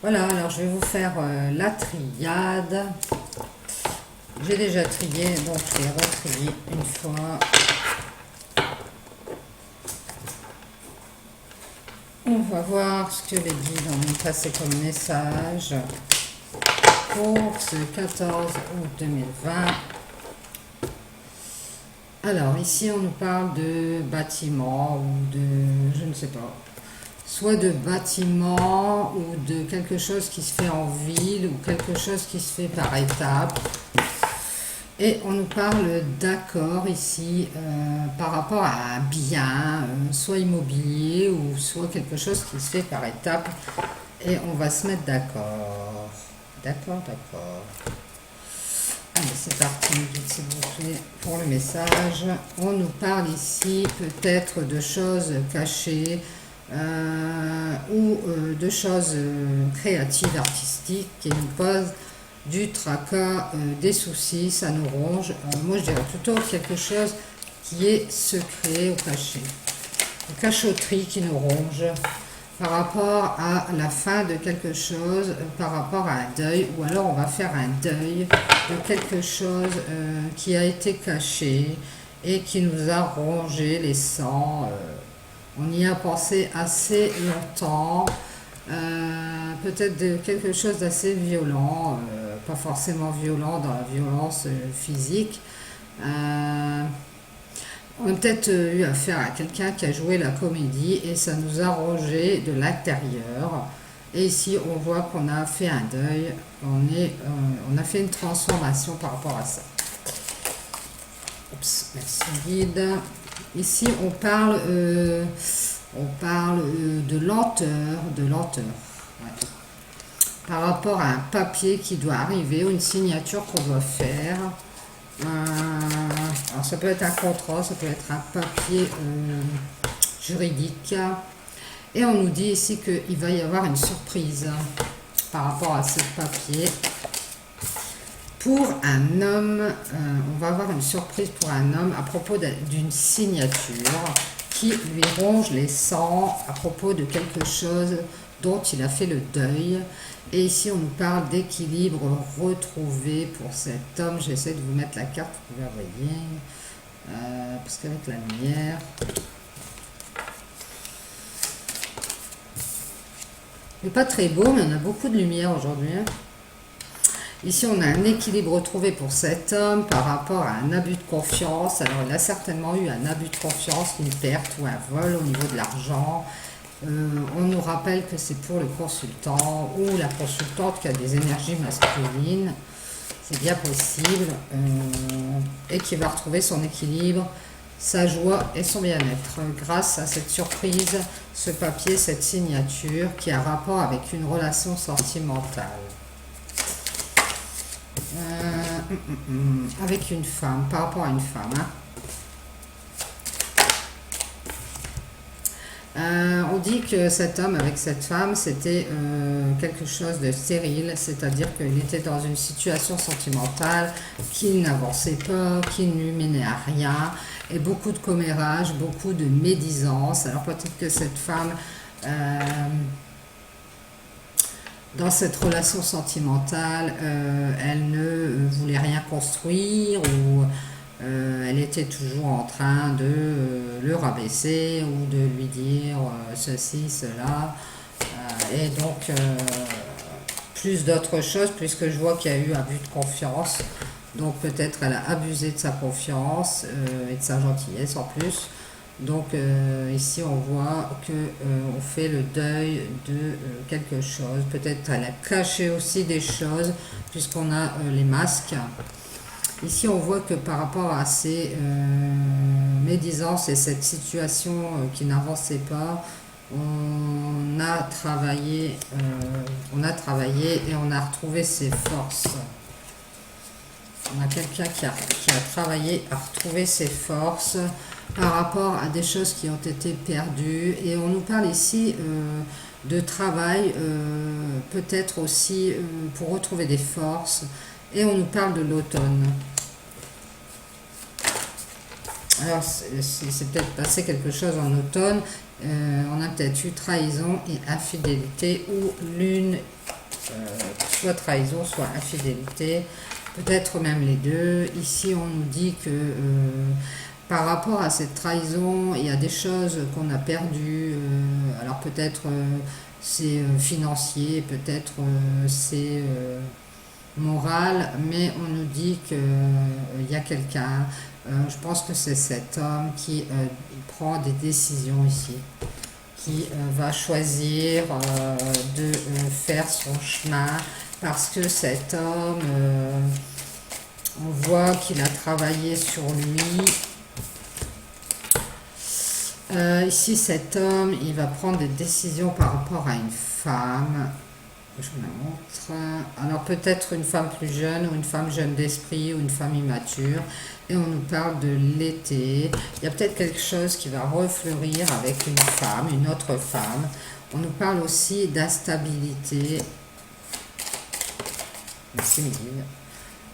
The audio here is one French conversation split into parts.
Voilà, alors je vais vous faire la triade. J'ai déjà trié, donc je vais retrier une fois. On va voir ce que les guides ont passé comme message pour ce 14 août 2020. Alors ici on nous parle de bâtiment ou de, je ne sais pas, soit de bâtiment ou de quelque chose qui se fait en ville ou quelque chose qui se fait par étapes. Et on nous parle d'accord ici par rapport à un bien, soit immobilier ou soit quelque chose qui se fait par étapes. Et on va se mettre d'accord. D'accord, d'accord. Allez, c'est parti, s'il vous plaît, pour le message. On nous parle ici peut-être de choses cachées ou de choses créatives, artistiques qui nous posent du tracas, des soucis, ça nous ronge. Moi, je dirais plutôt quelque chose qui est secret ou caché. Une cachotterie qui nous ronge par rapport à la fin de quelque chose, par rapport à un deuil, ou alors on va faire un deuil de quelque chose qui a été caché et qui nous a rongé les sangs. On y a pensé assez longtemps, peut-être de quelque chose d'assez violent, pas forcément violent dans la violence physique. On a peut-être eu affaire à quelqu'un qui a joué la comédie et ça nous a rongé de l'intérieur. Et ici, on voit qu'on a fait un deuil, on a fait une transformation par rapport à ça. Oups, merci guide. Ici, on parle de lenteur, ouais. Par rapport à un papier qui doit arriver ou une signature qu'on doit faire. Alors ça peut être un contrat, ça peut être un papier juridique. Et on nous dit ici qu'il va y avoir une surprise par rapport à ce papier. Pour un homme, on va avoir une surprise pour un homme à propos d'une signature qui lui ronge les sangs à propos de quelque chose dont il a fait le deuil. Et ici, on nous parle d'équilibre retrouvé pour cet homme. J'essaie de vous mettre la carte, vous pouvez la voyez, parce qu'avec la lumière... Il n'est pas très beau, mais on a beaucoup de lumière aujourd'hui. Ici, on a un équilibre retrouvé pour cet homme par rapport à un abus de confiance. Alors, il a certainement eu un abus de confiance, une perte ou un vol au niveau de l'argent. On nous rappelle que c'est pour le consultant ou la consultante qui a des énergies masculines. C'est bien possible. Et qui va retrouver son équilibre, sa joie et son bien-être grâce à cette surprise, ce papier, cette signature qui a rapport avec une relation sentimentale. Avec une femme, par rapport à une femme. On dit que cet homme avec cette femme, c'était quelque chose de stérile, c'est-à-dire qu'il était dans une situation sentimentale qui n'avançait pas, qui ne lui menait à rien, et beaucoup de commérage, beaucoup de médisance. Alors peut-être que cette femme, dans cette relation sentimentale, elle ne voulait rien construire ou... elle était toujours en train de le rabaisser ou de lui dire ceci, cela. Et donc, plus d'autres choses, puisque je vois qu'il y a eu abus de confiance. Donc, peut-être elle a abusé de sa confiance et de sa gentillesse en plus. Donc, ici, on voit qu'on fait le deuil de quelque chose. Peut-être elle a caché aussi des choses, puisqu'on a les masques. Ici, on voit que par rapport à ces médisances et cette situation qui n'avançait pas, on a travaillé et on a retrouvé ses forces. On a quelqu'un qui a travaillé à retrouver ses forces par rapport à des choses qui ont été perdues. Et on nous parle ici de travail, peut-être aussi pour retrouver des forces. Et on nous parle de l'automne. Alors, c'est peut-être passé quelque chose en automne. On a peut-être eu trahison et infidélité ou l'une soit trahison, soit infidélité, peut-être même les deux. Ici, on nous dit que par rapport à cette trahison, il y a des choses qu'on a perdues. Alors peut-être c'est financier, peut-être c'est moral, mais on nous dit qu'il y a quelqu'un, je pense que c'est cet homme qui prend des décisions ici, qui va choisir de faire son chemin, parce que cet homme, on voit qu'il a travaillé sur lui. Ici, cet homme, il va prendre des décisions par rapport à une femme. Je vous la montre. Alors peut-être une femme plus jeune, ou une femme jeune d'esprit, ou une femme immature. Et on nous parle de l'été. Il y a peut-être quelque chose qui va refleurir avec une femme, une autre femme. On nous parle aussi d'instabilité. Merci Miguel.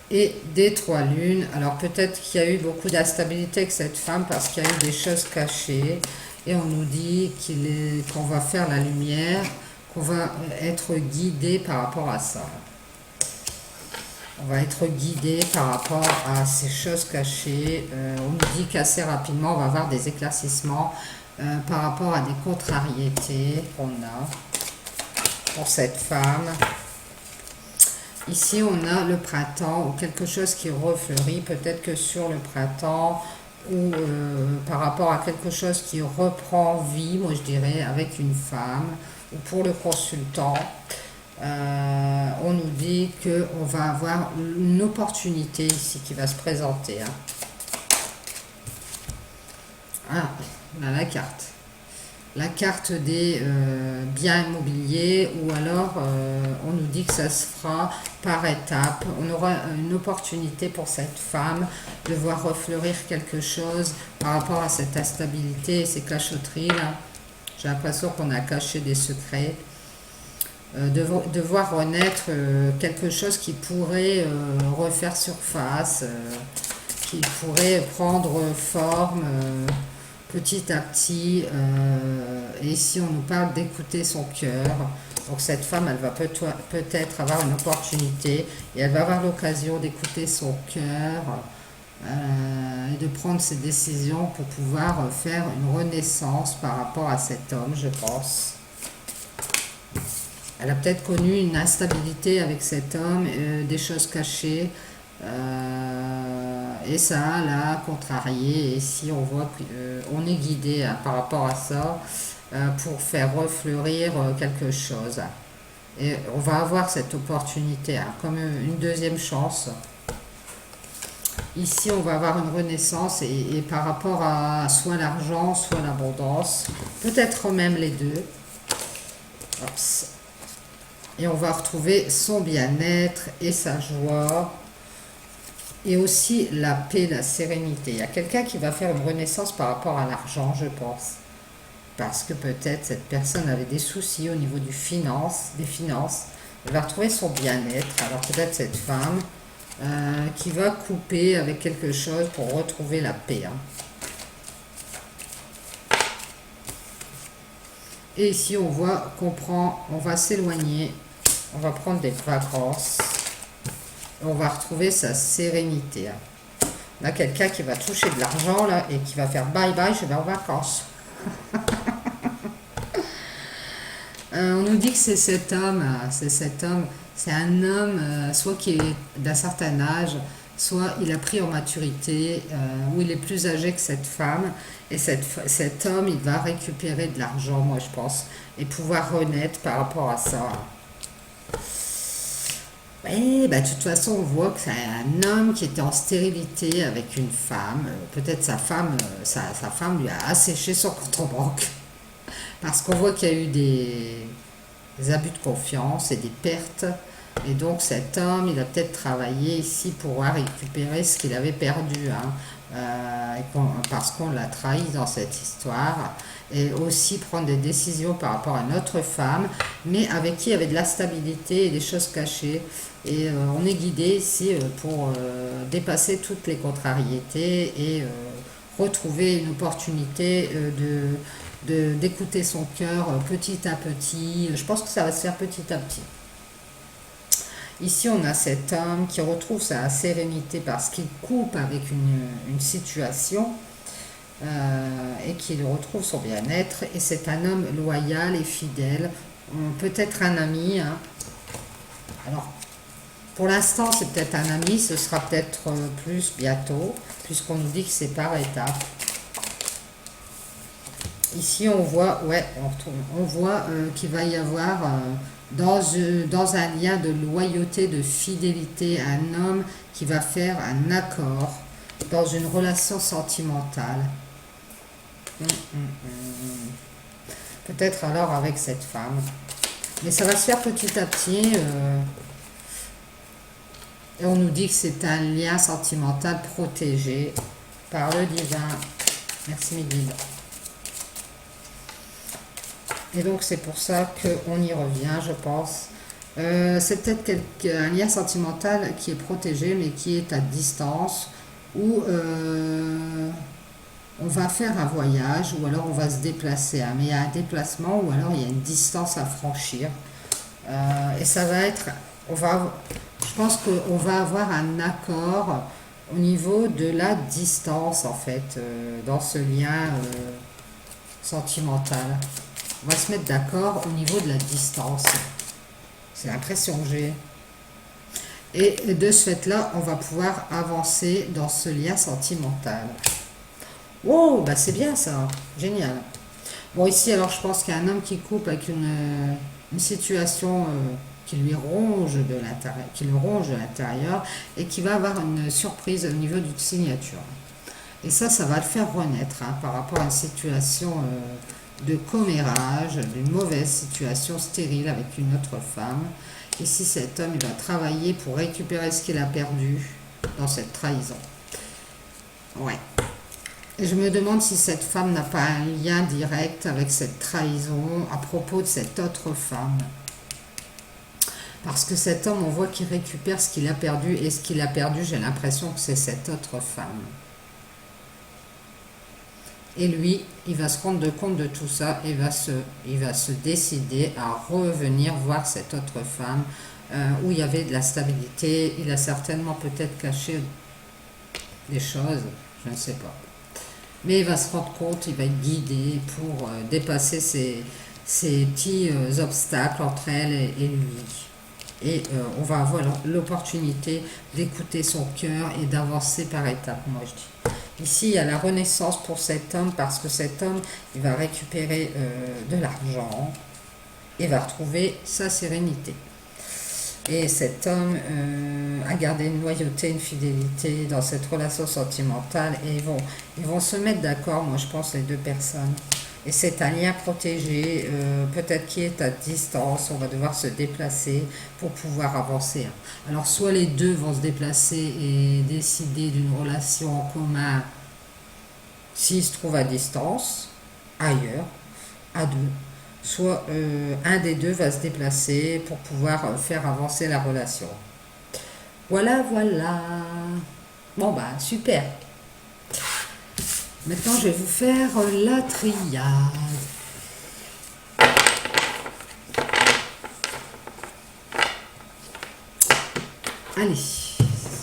Et des trois lunes. Alors peut-être qu'il y a eu beaucoup d'instabilité avec cette femme parce qu'il y a eu des choses cachées. Et on nous dit qu'on va faire la lumière, qu'on va être guidé par rapport à ça. On va être guidé par rapport à ces choses cachées. On nous dit qu'assez rapidement, on va avoir des éclaircissements par rapport à des contrariétés qu'on a pour cette femme. Ici, on a le printemps, ou quelque chose qui refleurit, peut-être que sur le printemps, ou par rapport à quelque chose qui reprend vie, moi je dirais, avec une femme, ou pour le consultant, on nous dit qu'on va avoir une opportunité ici qui va se présenter. Ah, on a la carte. La carte des biens immobiliers, ou alors on nous dit que ça se fera par étapes. On aura une opportunité pour cette femme de voir refleurir quelque chose par rapport à cette instabilité et ces cachotteries là. J'ai l'impression qu'on a caché des secrets. De voir renaître quelque chose qui pourrait refaire surface, qui pourrait prendre forme petit à petit. Et ici, on nous parle d'écouter son cœur. Donc cette femme, elle va peut-être avoir une opportunité et elle va avoir l'occasion d'écouter son cœur et de prendre ses décisions pour pouvoir faire une renaissance par rapport à cet homme, je pense. Elle a peut-être connu une instabilité avec cet homme, des choses cachées, et ça l'a contrarié. Et ici, on voit qu'on est guidé par rapport à ça pour faire refleurir quelque chose. Et on va avoir cette opportunité comme une deuxième chance. Ici, on va avoir une renaissance et par rapport à soit l'argent, soit l'abondance, peut-être même les deux. Oups. Et on va retrouver son bien-être et sa joie. Et aussi la paix, la sérénité. Il y a quelqu'un qui va faire une renaissance par rapport à l'argent, je pense. Parce que peut-être cette personne avait des soucis au niveau des finances. Elle va retrouver son bien-être. Alors peut-être cette femme qui va couper avec quelque chose pour retrouver la paix. Et ici, on voit on va s'éloigner. On va prendre des vacances. On va retrouver sa sérénité. On a quelqu'un qui va toucher de l'argent là et qui va faire bye bye, je vais en vacances. On nous dit que c'est cet homme, c'est un homme soit qui est d'un certain âge, soit il a pris en maturité, ou il est plus âgé que cette femme, et cet homme, il va récupérer de l'argent, moi je pense, et pouvoir renaître par rapport à ça. Et de toute façon, on voit que c'est un homme qui était en stérilité avec une femme. Peut-être sa femme lui a asséché son compte en banque. Parce qu'on voit qu'il y a eu des abus de confiance et des pertes. Et donc cet homme, il a peut-être travaillé ici pour récupérer ce qu'il avait perdu. Parce qu'on l'a trahi dans cette histoire. Et aussi prendre des décisions par rapport à notre femme, mais avec qui il y avait de la stabilité et des choses cachées. Et on est guidé ici pour dépasser toutes les contrariétés et retrouver une opportunité d'écouter son cœur petit à petit. Je pense que ça va se faire petit à petit. Ici, on a cet homme qui retrouve sa sérénité parce qu'il coupe avec une situation et qu'il retrouve son bien-être. Et c'est un homme loyal et fidèle, peut-être un ami, hein. Alors, pour l'instant, c'est peut-être un ami, ce sera peut-être plus bientôt, puisqu'on nous dit que c'est par étapes. Ici, on voit, ouais, on voit qu'il va y avoir dans un lien de loyauté, de fidélité, un homme qui va faire un accord dans une relation sentimentale. Peut-être alors avec cette femme. Mais ça va se faire petit à petit. Et on nous dit que c'est un lien sentimental protégé par le divin. Merci mes guides. Et donc c'est pour ça qu'on y revient, je pense. C'est peut-être un lien sentimental qui est protégé, mais qui est à distance, où on va faire un voyage, ou alors on va se déplacer. Hein, mais il y a un déplacement, ou alors il y a une distance à franchir. Et ça va être... je pense qu'on va avoir un accord au niveau de la distance, en fait, dans ce lien sentimental. On va se mettre d'accord au niveau de la distance. C'est l'impression que j'ai. Et de ce fait-là, on va pouvoir avancer dans ce lien sentimental. Wow, bah c'est bien ça. Génial. Bon, ici, alors, je pense qu'il y a un homme qui coupe avec une situation qui lui ronge de l'intérieur, qui le ronge de l'intérieur et qui va avoir une surprise au niveau d'une signature. Et ça va le faire renaître hein, par rapport à une situation de commérage, d'une mauvaise situation stérile avec une autre femme. Ici, cet homme, il va travailler pour récupérer ce qu'il a perdu dans cette trahison. Ouais. Et je me demande si cette femme n'a pas un lien direct avec cette trahison à propos de cette autre femme. Parce que cet homme, on voit qu'il récupère ce qu'il a perdu. Et ce qu'il a perdu, j'ai l'impression que c'est cette autre femme. Et lui, il va se rendre compte de tout ça et il va se décider à revenir voir cette autre femme où il y avait de la stabilité. Il a certainement peut-être caché des choses, je ne sais pas. Mais il va se rendre compte, il va être guidé pour dépasser ces petits obstacles entre elle et lui. Et on va avoir l'opportunité d'écouter son cœur et d'avancer par étapes, moi je dis. Ici, il y a la renaissance pour cet homme parce que cet homme, il va récupérer de l'argent et va retrouver sa sérénité. Et cet homme a gardé une loyauté, une fidélité dans cette relation sentimentale et ils vont se mettre d'accord, moi je pense, les deux personnes. Et c'est un lien protégé, peut-être qui est à distance, on va devoir se déplacer pour pouvoir avancer. Alors soit les deux vont se déplacer et décider d'une relation en commun s'ils se trouvent à distance, ailleurs, à deux. Soit un des deux va se déplacer pour pouvoir faire avancer la relation. Voilà, voilà. Bon bah super. Maintenant, je vais vous faire la triade. Allez,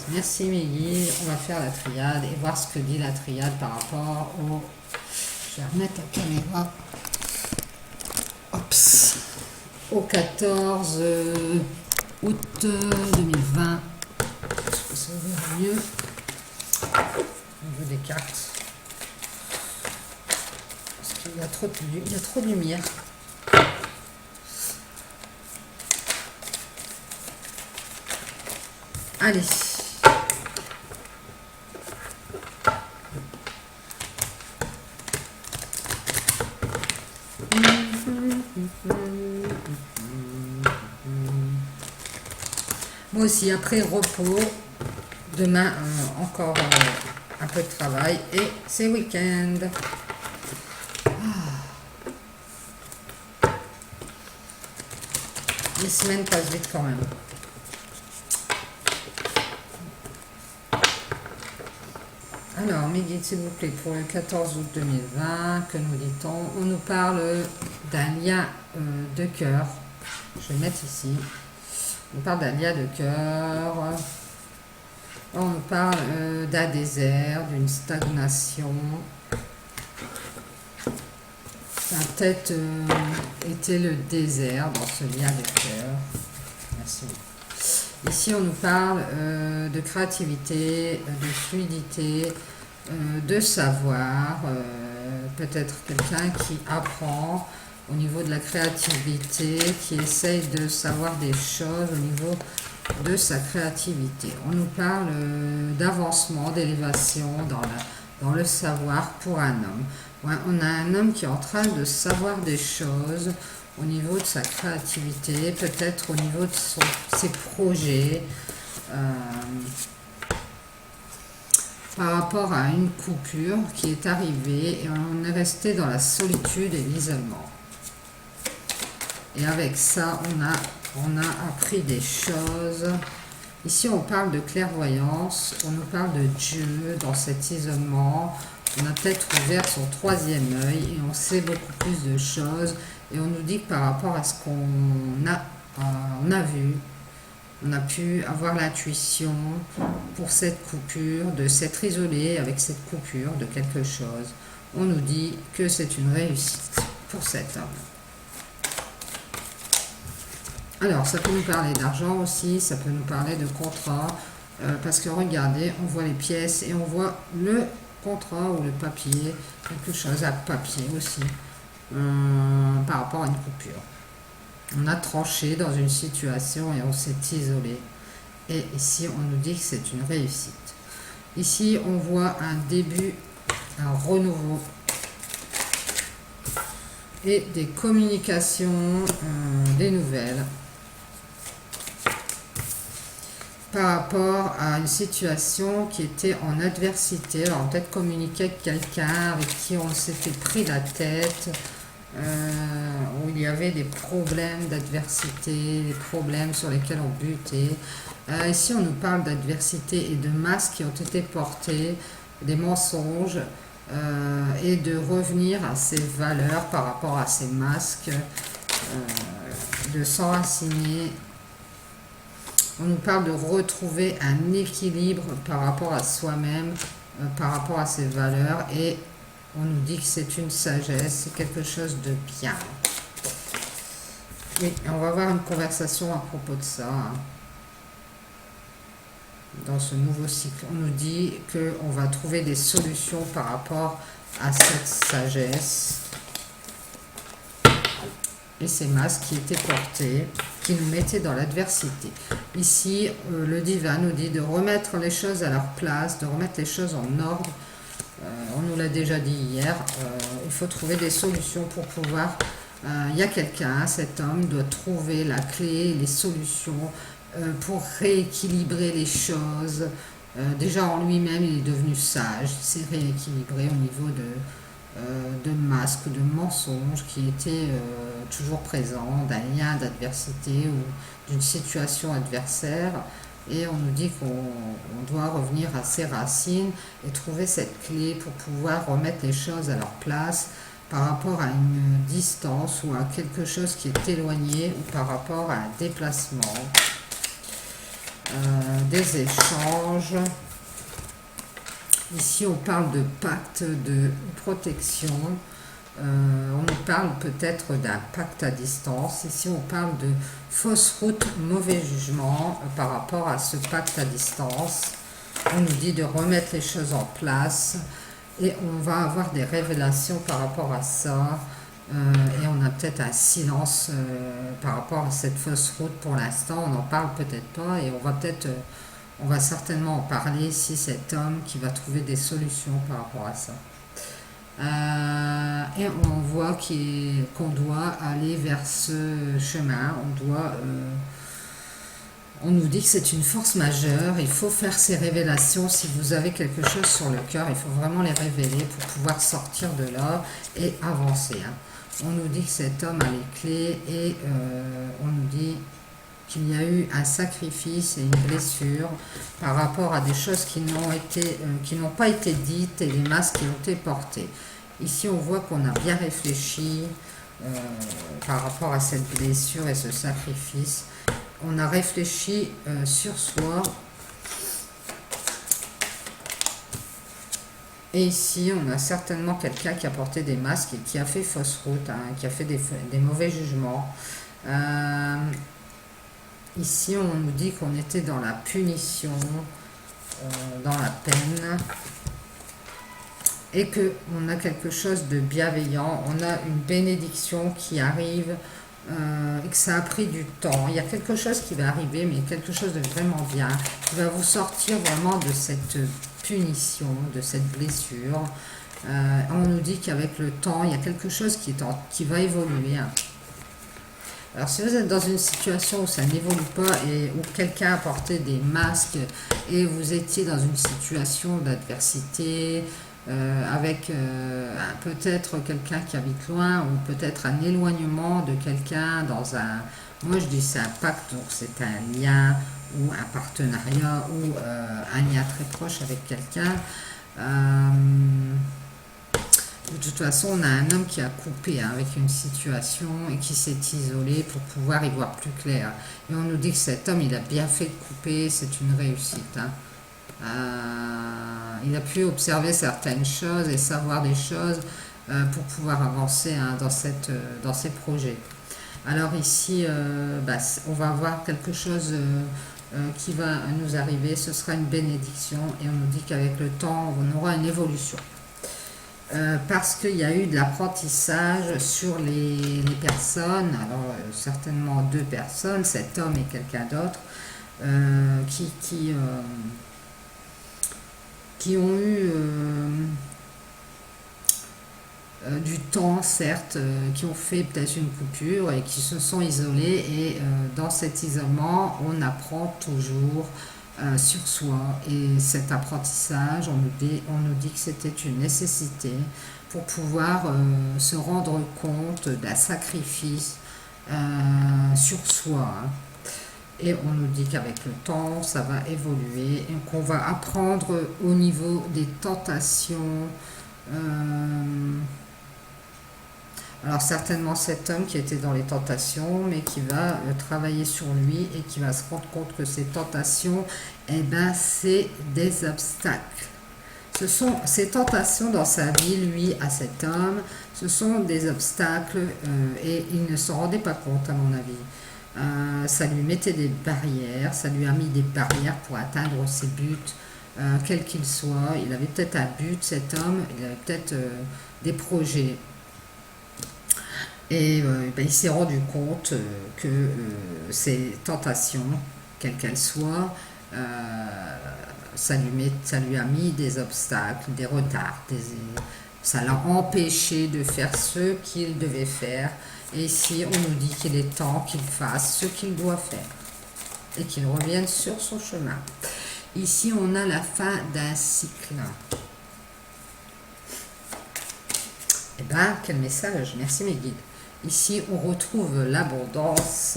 merci mes guides. On va faire la triade et voir ce que dit la triade par rapport au... Je vais remettre la caméra. Ops. Au 14 août 2020. Est-ce que ça va mieux au niveau des cartes? Il y a trop de lumière. Allez. Moi aussi, après repos, demain encore un peu de travail et c'est week-end. Les semaines passent vite quand même. Alors, mes guides, s'il vous plaît, pour le 14 août 2020, que nous dit-on? On nous parle d'un lien de cœur. Je vais le mettre ici. On parle d'un lien de cœur. On nous parle d'un désert, d'une stagnation. Ça a peut-être été le désert dans ce lien de cœur. Merci. Ici, on nous parle de créativité, de fluidité, de savoir. Peut-être quelqu'un qui apprend au niveau de la créativité, qui essaye de savoir des choses au niveau de sa créativité. On nous parle d'avancement, d'élévation dans le savoir pour un homme. Ouais, on a un homme qui est en train de savoir des choses au niveau de sa créativité, peut-être au niveau de ses projets, par rapport à une coupure qui est arrivée et on est resté dans la solitude et l'isolement. Et avec ça, on a appris des choses. Ici, on parle de clairvoyance, on nous parle de Dieu dans cet isolement. On a peut-être ouvert son troisième œil et on sait beaucoup plus de choses. Et on nous dit que par rapport à ce qu'on a vu, on a pu avoir l'intuition pour cette coupure, de s'être isolé avec cette coupure de quelque chose. On nous dit que c'est une réussite pour cet homme. Alors, ça peut nous parler d'argent aussi, ça peut nous parler de contrat, parce que regardez, on voit les pièces et on voit le contrat ou le papier, quelque chose à papier aussi, par rapport à une coupure. On a tranché dans une situation et on s'est isolé. Et ici, on nous dit que c'est une réussite. Ici, on voit un début, un renouveau et des communications, des nouvelles par rapport à une situation qui était en adversité. Alors peut-être communiquer avec quelqu'un avec qui on s'était pris la tête, où il y avait des problèmes d'adversité, des problèmes sur lesquels on butait. Ici, on nous parle d'adversité et de masques qui ont été portés, des mensonges, et de revenir à ses valeurs par rapport à ces masques, de s'enraciner. On nous parle de retrouver un équilibre par rapport à soi-même, par rapport à ses valeurs, et on nous dit que c'est une sagesse, c'est quelque chose de bien. Oui, on va avoir une conversation à propos de ça. Dans ce nouveau cycle, on nous dit qu'on va trouver des solutions par rapport à cette sagesse et ces masques qui étaient portés, qui nous mettaient dans l'adversité. Ici, le divin nous dit de remettre les choses à leur place, de remettre les choses en ordre. On nous l'a déjà dit hier, il faut trouver des solutions pour pouvoir... il y a quelqu'un, cet homme doit trouver la clé, les solutions pour rééquilibrer les choses. Déjà en lui-même, il est devenu sage, il s'est rééquilibré au niveau de masques, de mensonges qui étaient toujours présents, d'un lien d'adversité ou d'une situation adversaire. Et on nous dit qu'on doit revenir à ses racines et trouver cette clé pour pouvoir remettre les choses à leur place par rapport à une distance ou à quelque chose qui est éloigné ou par rapport à un déplacement, des échanges. Ici, on parle de pacte de protection. On nous parle peut-être d'un pacte à distance. Ici, on parle de fausse route, mauvais jugement par rapport à ce pacte à distance. On nous dit de remettre les choses en place et on va avoir des révélations par rapport à ça. Et on a peut-être un silence par rapport à cette fausse route pour l'instant. On n'en parle peut-être pas et on va certainement en parler si cet homme qui va trouver des solutions par rapport à ça. Et on voit qu'on doit aller vers ce chemin, on nous dit que c'est une force majeure, il faut faire ces révélations. Si vous avez quelque chose sur le cœur, il faut vraiment les révéler pour pouvoir sortir de là et avancer. On nous dit que cet homme a les clés et on nous dit qu'il y a eu un sacrifice et une blessure par rapport à des choses qui n'ont pas été dites et des masques qui ont été portés. Ici, on voit qu'on a bien réfléchi par rapport à cette blessure et ce sacrifice. on a réfléchi sur soi. Et ici, on a certainement quelqu'un qui a porté des masques et qui a fait fausse route, hein, qui a fait des mauvais jugements. Ici, on nous dit qu'on était dans la punition, dans la peine, et qu'on a quelque chose de bienveillant, on a une bénédiction qui arrive, et que ça a pris du temps. Il y a quelque chose qui va arriver, mais quelque chose de vraiment bien, qui va vous sortir vraiment de cette punition, de cette blessure. On nous dit qu'avec le temps, il y a quelque chose qui va évoluer. Alors si vous êtes dans une situation où ça n'évolue pas et où quelqu'un a porté des masques et vous étiez dans une situation d'adversité, avec peut-être quelqu'un qui habite loin ou peut-être un éloignement de quelqu'un dans un... Moi je dis c'est un pacte, donc c'est un lien ou un partenariat ou un lien très proche avec quelqu'un. De toute façon, on a un homme qui a coupé avec une situation et qui s'est isolé pour pouvoir y voir plus clair. Et on nous dit que cet homme, il a bien fait de couper, c'est une réussite. Il a pu observer certaines choses et savoir des choses pour pouvoir avancer dans ses projets. Alors ici, on va avoir quelque chose qui va nous arriver, ce sera une bénédiction et on nous dit qu'avec le temps, on aura une évolution. Parce qu'il y a eu de l'apprentissage sur les personnes, alors certainement 2 personnes, cet homme et quelqu'un d'autre, qui ont eu du temps, certes, qui ont fait peut-être une coupure et qui se sont isolés. Et dans cet isolement, on apprend toujours sur soi, et cet apprentissage, on nous dit que c'était une nécessité pour pouvoir se rendre compte d'un sacrifice sur soi. Et on nous dit qu'avec le temps, ça va évoluer et qu'on va apprendre au niveau des tentations. Alors certainement cet homme qui était dans les tentations, mais qui va travailler sur lui et qui va se rendre compte que ces tentations, c'est des obstacles. Ce sont ces tentations dans sa vie, lui, à cet homme, ce sont des obstacles et il ne s'en rendait pas compte, à mon avis. Ça lui mettait des barrières, ça lui a mis des barrières pour atteindre ses buts, quels qu'ils soient. Il avait peut-être un but, cet homme, il avait peut-être des projets. Et il s'est rendu compte que ces tentations, quelles qu'elles soient, ça lui a mis des obstacles, des retards, ça l'a empêché de faire ce qu'il devait faire. Et ici, on nous dit qu'il est temps qu'il fasse ce qu'il doit faire et qu'il revienne sur son chemin. Ici, on a la fin d'un cycle. Eh bien, quel message, merci mes guides. Ici, on retrouve l'abondance,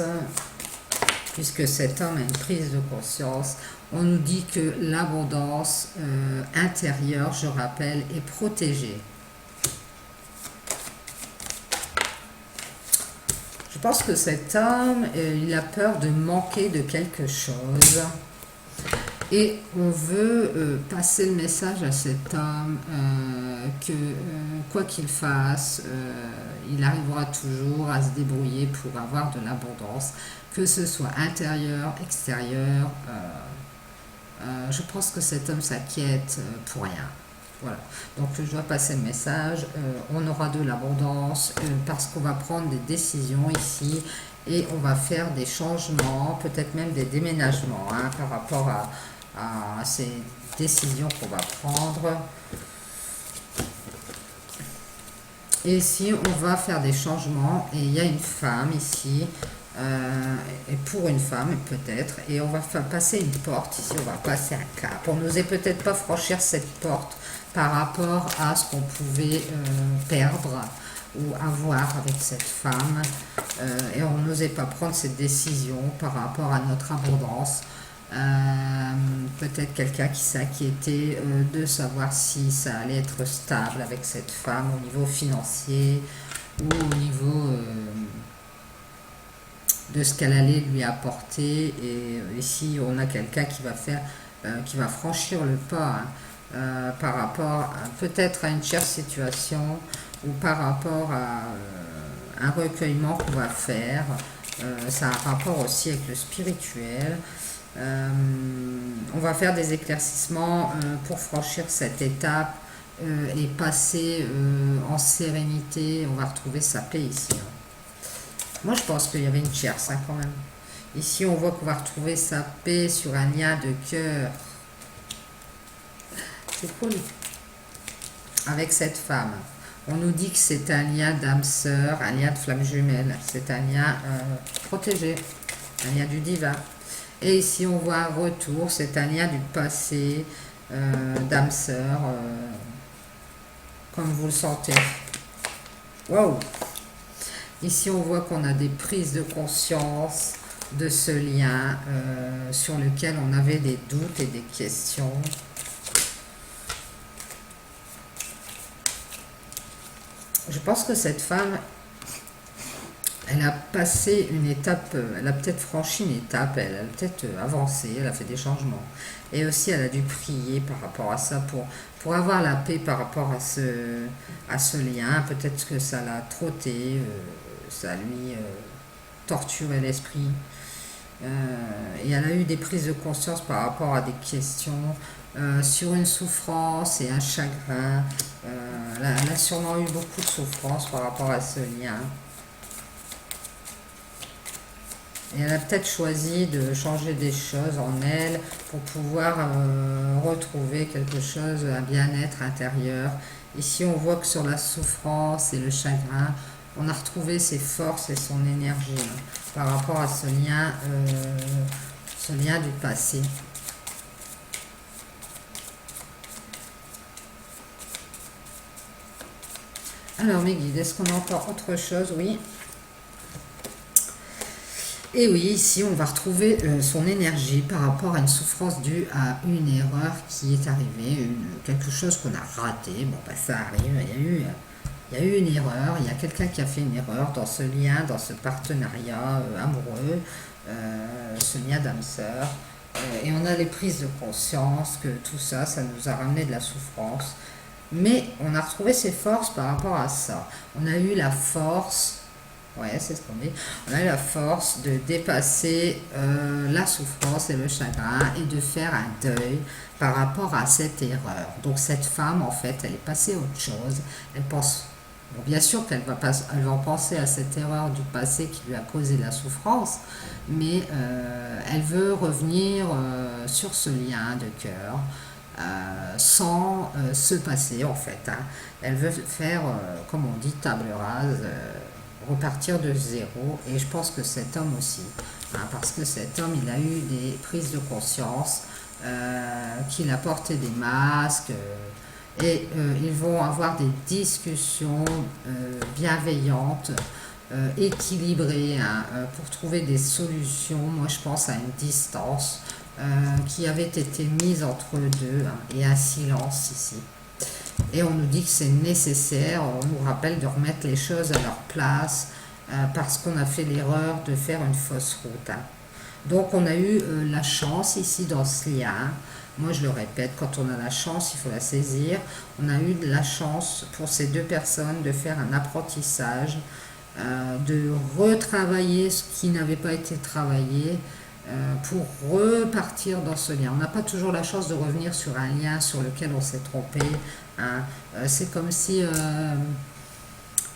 puisque cet homme a une prise de conscience. On nous dit que l'abondance intérieure, je rappelle, est protégée. Je pense que cet homme, il a peur de manquer de quelque chose. Et on veut passer le message à cet homme que quoi qu'il fasse, il arrivera toujours à se débrouiller pour avoir de l'abondance, que ce soit intérieur, extérieur. Je pense que cet homme s'inquiète pour rien. Voilà. Donc je dois passer le message. On aura de l'abondance parce qu'on va prendre des décisions ici et on va faire des changements, peut-être même des déménagements par rapport à ces décisions qu'on va prendre. Et ici, on va faire des changements et il y a une femme ici, et pour une femme peut-être, et on va passer une porte ici, on va passer un cap. On n'osait peut-être pas franchir cette porte par rapport à ce qu'on pouvait perdre ou avoir avec cette femme, et on n'osait pas prendre cette décision par rapport à notre abondance. Peut-être quelqu'un qui s'inquiétait de savoir si ça allait être stable avec cette femme au niveau financier ou au niveau de ce qu'elle allait lui apporter. Et ici, on a quelqu'un qui va franchir le pas, hein, par rapport peut-être à une chère situation ou par rapport à un recueillement qu'on va faire. Ça a un rapport aussi avec le spirituel. On va faire des éclaircissements pour franchir cette étape et passer en sérénité. On va retrouver sa paix ici, hein. Moi, je pense qu'il y avait une tierce, hein, quand même. Ici, on voit qu'on va retrouver sa paix sur un lien de cœur. C'est cool. Avec cette femme. On nous dit que c'est un lien d'âme sœur, un lien de flamme jumelle. C'est un lien protégé, un lien du divin. Et ici, on voit un retour. C'est un lien du passé, d'âme sœur, comme vous le sentez. Waouh! Ici, on voit qu'on a des prises de conscience de ce lien sur lequel on avait des doutes et des questions. Je pense que cette femme, elle a passé une étape, elle a peut-être franchi une étape, elle a peut-être avancé, elle a fait des changements. Et aussi, elle a dû prier par rapport à ça pour avoir la paix par rapport à ce lien. Peut-être que ça l'a trotté, ça lui torturait l'esprit. Et elle a eu des prises de conscience par rapport à des questions sur une souffrance et un chagrin. Elle a sûrement eu beaucoup de souffrance par rapport à ce lien. Et elle a peut-être choisi de changer des choses en elle pour pouvoir retrouver quelque chose, un bien-être intérieur. Ici, on voit que sur la souffrance et le chagrin, on a retrouvé ses forces et son énergie, hein, par rapport à ce lien du passé. Alors, mes guides, est-ce qu'on a encore autre chose? Oui. Et oui, ici, on va retrouver son énergie par rapport à une souffrance due à une erreur qui est arrivée, quelque chose qu'on a raté. Bon, bah, ça arrive, il y a eu une erreur, il y a quelqu'un qui a fait une erreur dans ce lien, dans ce partenariat amoureux, ce lien d'âme-sœur. Et on a les prises de conscience que tout ça, ça nous a ramené de la souffrance. Mais on a retrouvé ses forces par rapport à ça. On a eu la force... Ouais, c'est ce qu'on dit. On a eu la force de dépasser la souffrance et le chagrin et de faire un deuil par rapport à cette erreur. Donc cette femme, en fait, elle est passée à autre chose. Elle pense, bon, bien sûr qu'elle va penser à cette erreur du passé qui lui a causé la souffrance, mais elle veut revenir sur ce lien de cœur. Sans se passer, en fait, hein. Elle veut faire, comme on dit, table rase, repartir de zéro. Et je pense que cet homme aussi, hein, parce que cet homme, il a eu des prises de conscience, qu'il a porté des masques, et ils vont avoir des discussions bienveillantes, équilibrées, hein, pour trouver des solutions. Moi, je pense à une distance qui avait été mise entre eux deux, hein, et un silence ici. Et on nous dit que c'est nécessaire, on nous rappelle de remettre les choses à leur place, parce qu'on a fait l'erreur de faire une fausse route, hein. Donc on a eu la chance ici dans ce lien. Moi je le répète, quand on a la chance, il faut la saisir. On a eu de la chance pour ces deux personnes de faire un apprentissage, de retravailler ce qui n'avait pas été travaillé, pour repartir dans ce lien. On n'a pas toujours la chance de revenir sur un lien sur lequel on s'est trompé, hein. C'est comme si,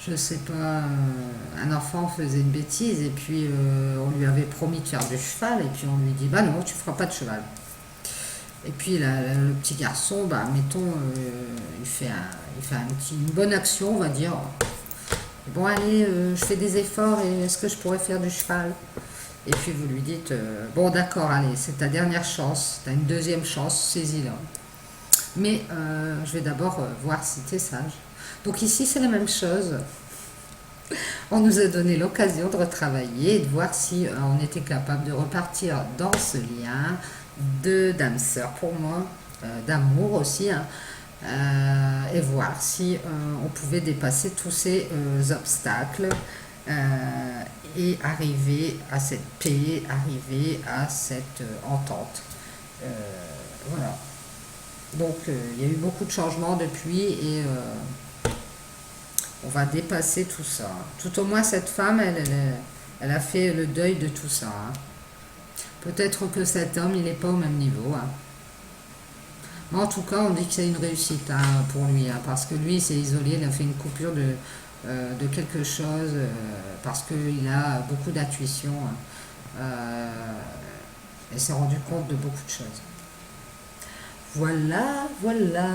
je sais pas, un enfant faisait une bêtise et puis on lui avait promis de faire du cheval et puis on lui dit bah non, tu feras pas de cheval. Et puis le petit garçon, bah mettons, il fait une bonne action, on va dire. Bon allez, je fais des efforts et est-ce que je pourrais faire du cheval? Et puis vous lui dites, bon d'accord, allez, c'est ta dernière chance, tu as une deuxième chance, saisis-la. Mais je vais d'abord voir si tu es sage. Donc ici, c'est la même chose. On nous a donné l'occasion de retravailler et de voir si on était capable de repartir dans ce lien d'âme-sœur pour moi, d'amour aussi, hein, et voir si on pouvait dépasser tous ces obstacles et arriver à cette paix, arriver à cette entente. Voilà. Donc il y a eu beaucoup de changements depuis et on va dépasser tout ça. Tout au moins cette femme, elle a fait le deuil de tout ça. Hein. Peut-être que cet homme, il n'est pas au même niveau. Hein. Mais en tout cas, on dit que c'est une réussite hein, pour lui, hein, parce que lui, il s'est isolé, il a fait une coupure de quelque chose, parce qu'il a beaucoup d'intuition, hein, et s'est rendu compte de beaucoup de choses. Voilà, voilà.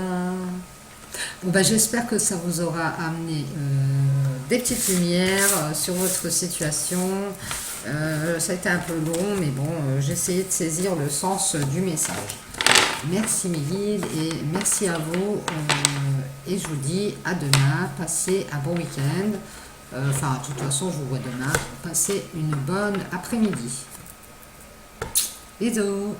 Bon, ben, j'espère que ça vous aura amené des petites lumières sur votre situation. Ça a été un peu long, mais bon, j'ai essayé de saisir le sens du message. Merci mes guides et merci à vous. Et je vous dis à demain. Passez un bon week-end. Enfin, de toute façon, je vous vois demain. Passez une bonne après-midi. Bisous.